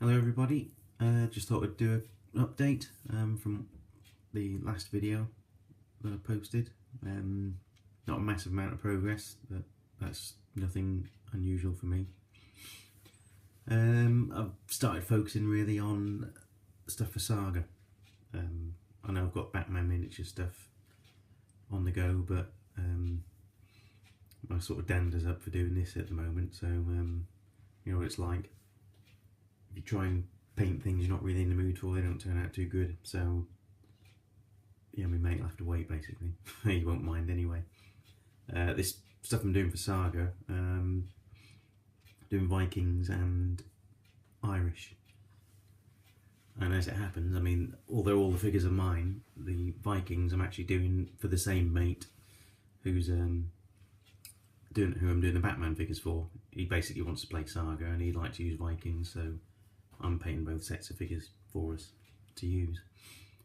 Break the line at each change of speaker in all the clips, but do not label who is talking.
Hello everybody, just thought I'd do an update from the last video that I posted. Not a massive amount of progress, but that's nothing unusual for me. I've started focusing really on stuff for Saga. I know I've got Batman miniature stuff on the go, but my sort of dander's up for doing this at the moment, so you know what it's like. If you try and paint things you're not really in the mood for, they don't turn out too good. So yeah, my mate will have to wait basically. He won't mind anyway. This stuff I'm doing for Saga, doing Vikings and Irish. And as it happens, I mean, although all the figures are mine, the Vikings I'm actually doing for the same mate who's who I'm doing the Batman figures for. He basically wants to play Saga and he'd like to use Vikings, so I'm painting both sets of figures for us to use.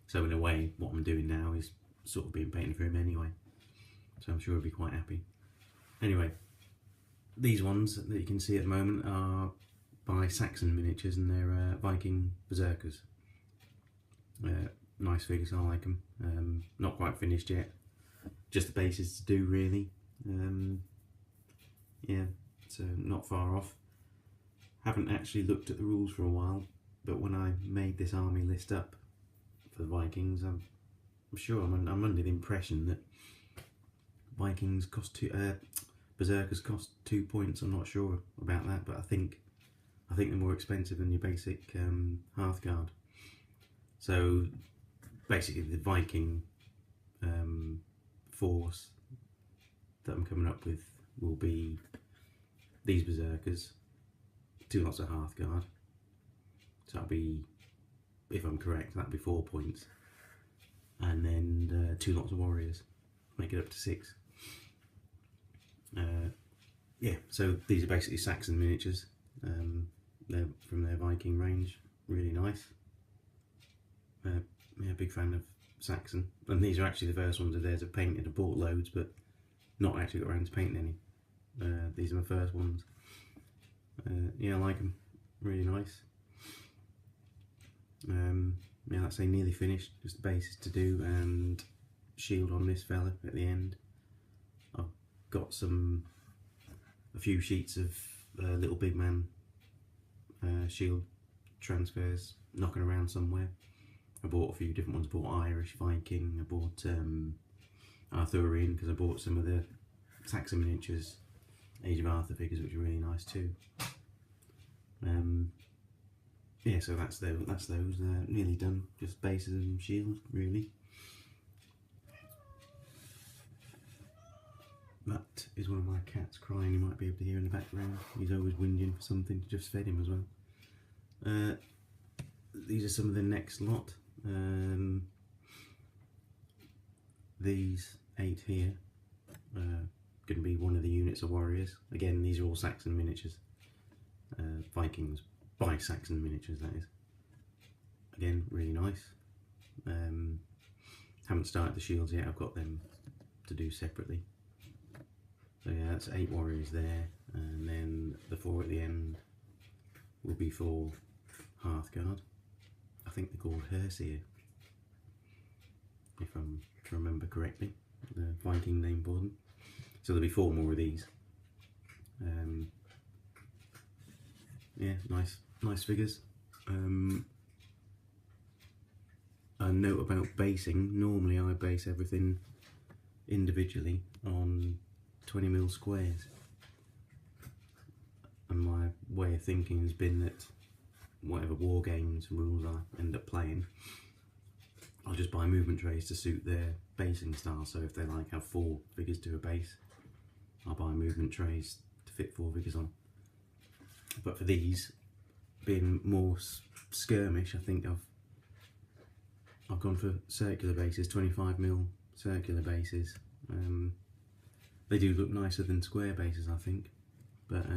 So in a way, what I'm doing now is sort of being painted for him anyway. So I'm sure he'll be quite happy. Anyway, these ones that you can see at the moment are by Saxon Miniatures and they're Viking Berserkers. Nice figures, I like them. Not quite finished yet. Just the bases to do really. Yeah, so not far off. Haven't actually looked at the rules for a while, but when I made this army list up for the Vikings, I'm sure I'm under the impression that Vikings cost Berserkers cost 2 points. I'm not sure about that, but I think they're more expensive than your basic Hearthguard. So basically, the Viking force that I'm coming up with will be these Berserkers, 2 lots of Hearthguard, so that'll be, if I'm correct, that'll be 4 points, and then 2 lots of Warriors, make it up to 6. Yeah, so these are basically Saxon miniatures. They're from their Viking range, really nice. Yeah, big fan of Saxon, and these are actually the first ones of theirs I've painted. I've bought loads, but not actually got around to painting any. These are my first ones. Yeah, I like them, really nice. Yeah, like I say, nearly finished, just the bases to do and shield on this fella at the end. I've got a few sheets of Little Big Man shield transfers knocking around somewhere. I bought a few different ones. I bought Irish, Viking, I bought Arthurian, because I bought some of the Saxon miniatures, Age of Arthur figures, which are really nice too. Yeah, so that's those. Nearly done. Just bases and shield, really. That is one of my cats crying. You might be able to hear in the background. He's always whinging for something. Just fed him as well. These are some of the next lot. These 8 here going to be one of the units of Warriors. Again, these are all Saxon miniatures. Vikings by Saxon miniatures, that is. Again, really nice. Haven't started the shields yet. I've got them to do separately. So yeah, that's 8 Warriors there, and then the 4 at the end will be for Hearthguard. I think they're called Herseer, if I remember correctly, the Viking name for them. So there'll be 4 more of these. Yeah, nice figures. A note about basing: normally I base everything individually on 20mm squares, and my way of thinking has been that whatever war games rules I end up playing, I'll just buy movement trays to suit their basing style. So if they like have 4 figures to a base, I'll buy movement trays to fit 4 figures on. But for these, being more skirmish, I think I've gone for circular bases, 25mm circular bases. They do look nicer than square bases, I think, but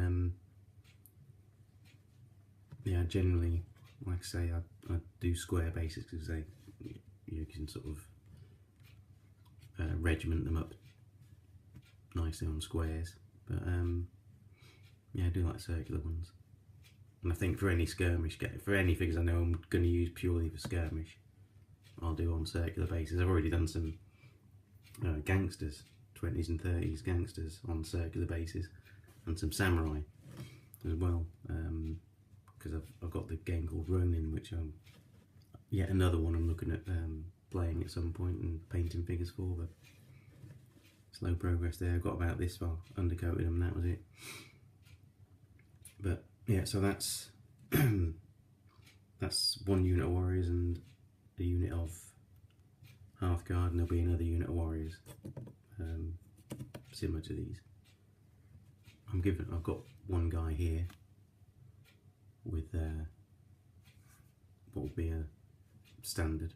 yeah, generally, like I say, I do square bases because you can sort of regiment them up nicely on squares, but yeah, I do like circular ones. And I think for any skirmish, for any figures I know I'm going to use purely for skirmish, I'll do on circular basis. I've already done some gangsters, 20s and 30s gangsters on circular basis, and some samurai as well, because I've got the game called Ronin, which I'm yet another one I'm looking at playing at some point and painting figures for, but slow progress there. I've got about this far, undercoated them, and that was it. But yeah, so that's that's one unit of warriors and a unit of Hearthguard, and there'll be another unit of warriors similar to these. I've got one guy here with what will be a standard.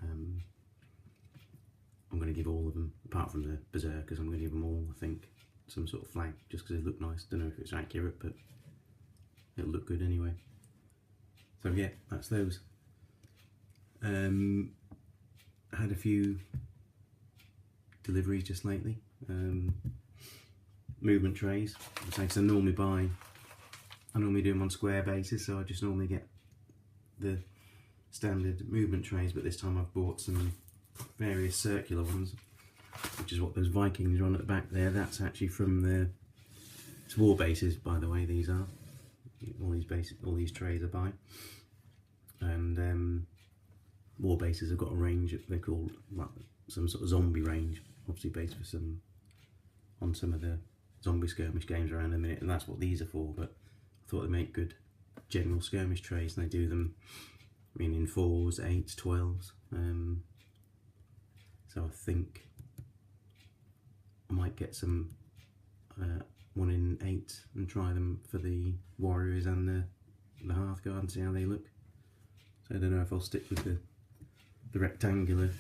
I'm going to give all of them, apart from the berserkers, I'm going to give them all, I think, some sort of flag, just because they look nice. Don't know if it's accurate, but it'll look good anyway. So yeah, that's those. I had a few deliveries just lately. Movement trays. I normally do them on square basis, so I just normally get the standard movement trays, but this time I've bought some various circular ones, which is what those Vikings are on at the back there. That's actually from it's war bases, by the way. These are all these trays I buy, and war bases have got a range. They're called like some sort of zombie range, obviously based on some of the zombie skirmish games around a minute, and that's what these are for. But I thought they make good general skirmish trays, and they do them, I mean, in 4s, 8s, 12s. So I think I might get some 1 in 8 and try them for the warriors and the Hearthguard and see how they look. So I don't know if I'll stick with the rectangular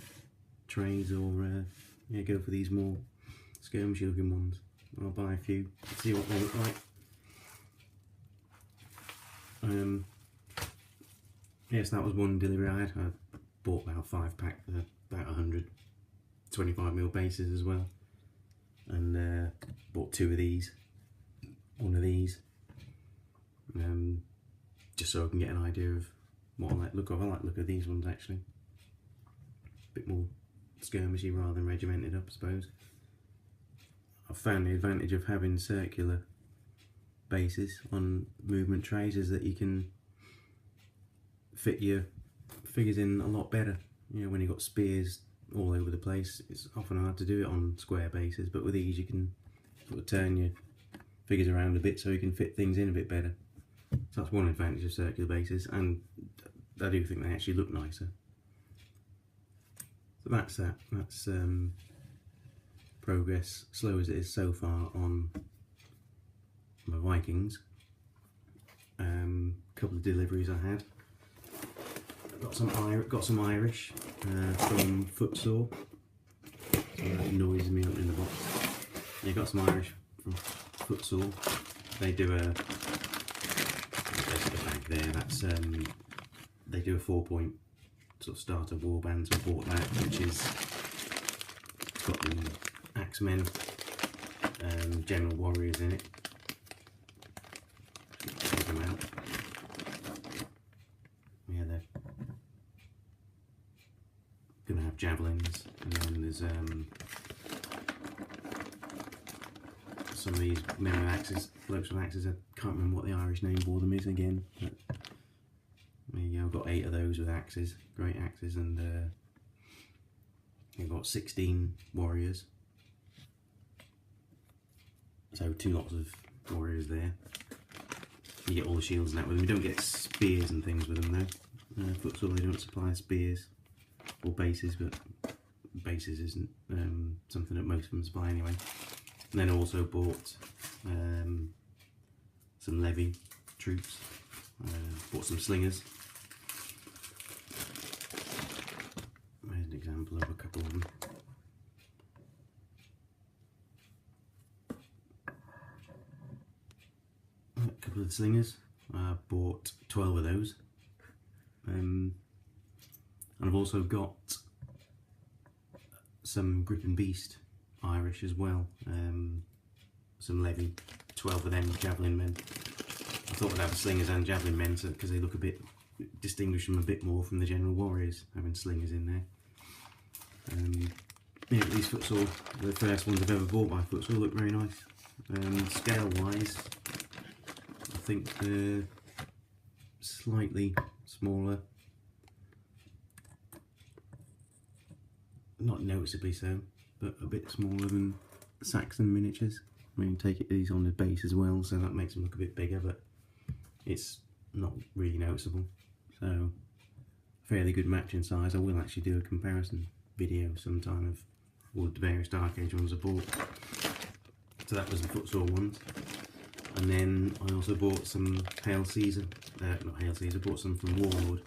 trays or yeah, go for these more skirmishy looking ones. I'll buy a few, see what they look like. Yes, that was one delivery I had. I bought about 5-pack, about 125mm bases as well, and bought 2 of these, 1 of these, just so I can get an idea of what I like the look of. I like the look of these ones actually, a bit more skirmishy rather than regimented up, I suppose. I've found the advantage of having circular bases on movement trays is that you can fit your figures in a lot better. You know, when you've got spears all over the place, it's often hard to do it on square bases, but with these you can sort of turn your figures around a bit so you can fit things in a bit better. So that's one advantage of circular bases, and I do think they actually look nicer. So that's that. That's progress, slow as it is so far on my Vikings. Couple of deliveries I had. Got some Irish from Futsal. So that noises me up in the box. Yeah, got some Irish from Futsal. They do a bag there. That's they do a 4-point sort of starter warband. So I bought that, which is it's got the Axemen, General Warriors in it. Check them out. Yeah, they're gonna have javelins, and then there's some of these men with axes, blokes with axes. I can't remember what the Irish name for them is again, but there you go. I've got 8 of those with axes, great axes, and I've got 16 warriors. So 2 lots of warriors there. You get all the shields and that with them. You don't get spears and things with them though. Futsal, they don't supply spears or bases, but bases isn't something that most of them supply anyway. And then I also bought some levy troops. Bought some slingers. There's an example of a couple of them. A couple of slingers. I bought 12 of those. And I've also got some Grip and Beast Irish as well. Some levy, 12 of them javelin men. I thought I'd have slingers and javelin men because they look a bit, distinguish them a bit more from the general warriors, having slingers in there. Yeah, these futsal, the first ones I've ever bought by futsal, look very nice. Scale wise, I think they're slightly smaller, not noticeably so, but a bit smaller than Saxon miniatures. I mean, take these on the base as well, so that makes them look a bit bigger, but it's not really noticeable. So, fairly good matching size. I will actually do a comparison video sometime of all the various Dark Age ones I bought. So that was the futsal ones. And then I also bought some Hail Caesar, not Hail Caesar, bought some from Warlord.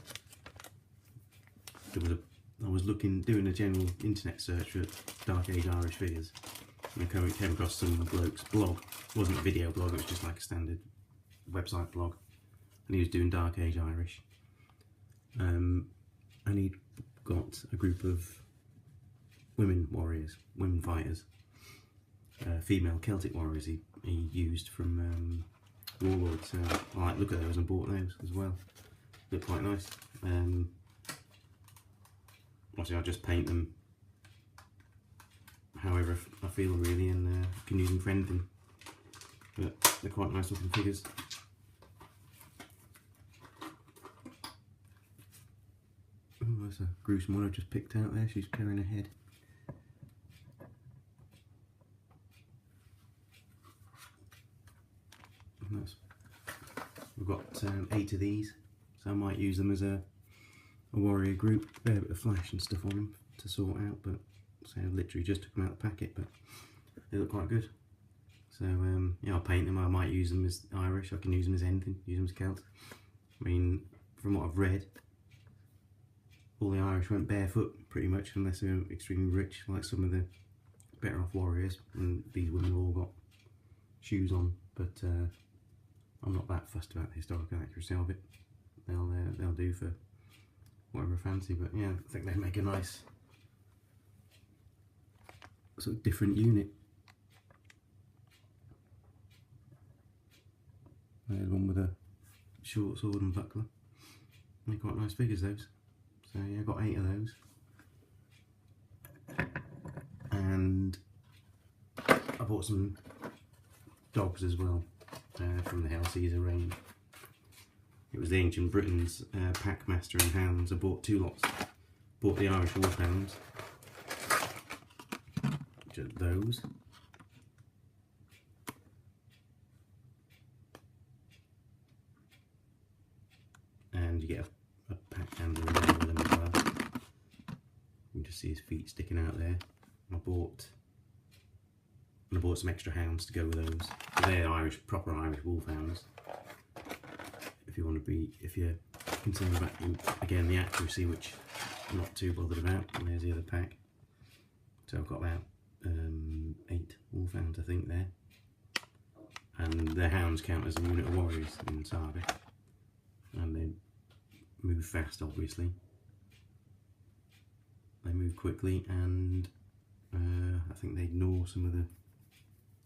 I was doing a general internet search for Dark Age Irish figures, and I came across some bloke's blog. It wasn't a video blog, it was just like a standard website blog, and he was doing Dark Age Irish. And he'd got a group of women warriors, women fighters, female Celtic warriors he used from Warlord, so I like look at those and bought those as well. Look quite nice. Obviously I'll just paint them however I feel really, and can use them for anything, but they're quite nice looking figures. Oh, that's a gruesome one I just picked out there, she's carrying her head. We've got 8 of these, so I might use them as a warrior group. A bit of flash and stuff on them to sort out, but so I literally just took them out of the packet, but they look quite good. So yeah, I'll paint them. I might use them as Irish, I can use them as anything, use them as Celt. I mean, from what I've read, all the Irish went barefoot pretty much, unless they're extremely rich, like some of the better off warriors, and these women all got shoes on, but I'm not that fussed about the historical accuracy of it. They'll do for whatever I fancy, but yeah, I think they make a nice sort of different unit. There's one with a short sword and buckler. They're quite nice figures, those. So yeah, I got 8 of those. And I bought some dogs as well from the Hail Caesar range. It was the Ancient Britain's Packmaster and Hounds. I bought 2 lots. Bought the Irish Wolfhounds, which are those. And you get a pack handler with them as well. You can just see his feet sticking out there. I bought some extra hounds to go with those. So they're Irish, proper Irish Wolfhounds. If you're concerned about, again, the accuracy, which I'm not too bothered about. And there's the other pack. So I've got about 8 Wolfhounds, I think, there. And the hounds count as a unit of warriors in Saga. And they move fast, obviously. They move quickly, and I think they ignore some of the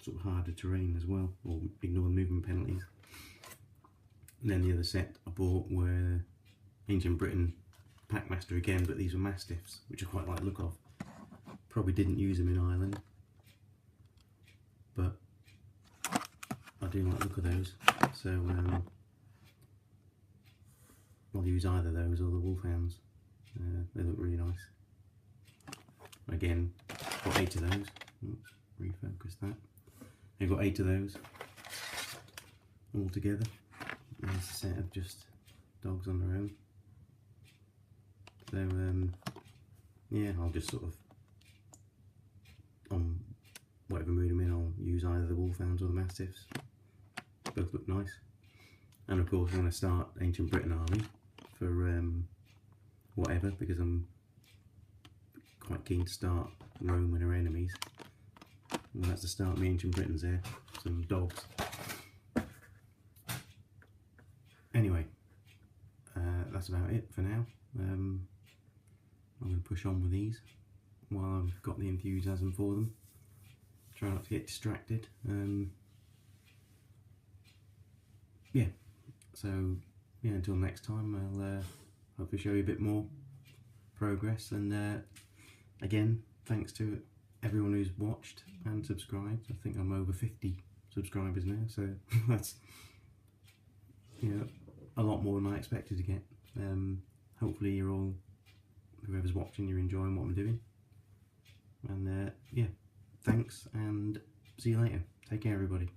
sort of harder terrain as well, or ignore the movement penalties. And then the other set I bought were Ancient Britain Packmaster again, but these were Mastiffs, which I quite like the look of. Probably didn't use them in Ireland, but I do like the look of those. So I'll use either those or the Wolfhounds. They look really nice. Again, got 8 of those. Oops, refocus that. I've got 8 of those all together. There's a set of just dogs on their own. So yeah, I'll just sort of, on whatever mood I'm in, I'll use either the Wolfhounds or the Mastiffs. Both look nice. And of course I'm going to start Ancient Britain Army for whatever, because I'm quite keen to start Rome and her enemies. And that's to start my Ancient Britons there, some dogs. Anyway, that's about it for now. I'm going to push on with these while I've got the enthusiasm for them. Try not to get distracted. Yeah, So yeah, until next time, I'll hopefully show you a bit more progress. And again, thanks to everyone who's watched and subscribed. I think I'm over 50 subscribers now, so that's, you know, a lot more than I expected to get. Hopefully you're all, whoever's watching, you're enjoying what I'm doing. And yeah, thanks, and see you later. Take care, everybody.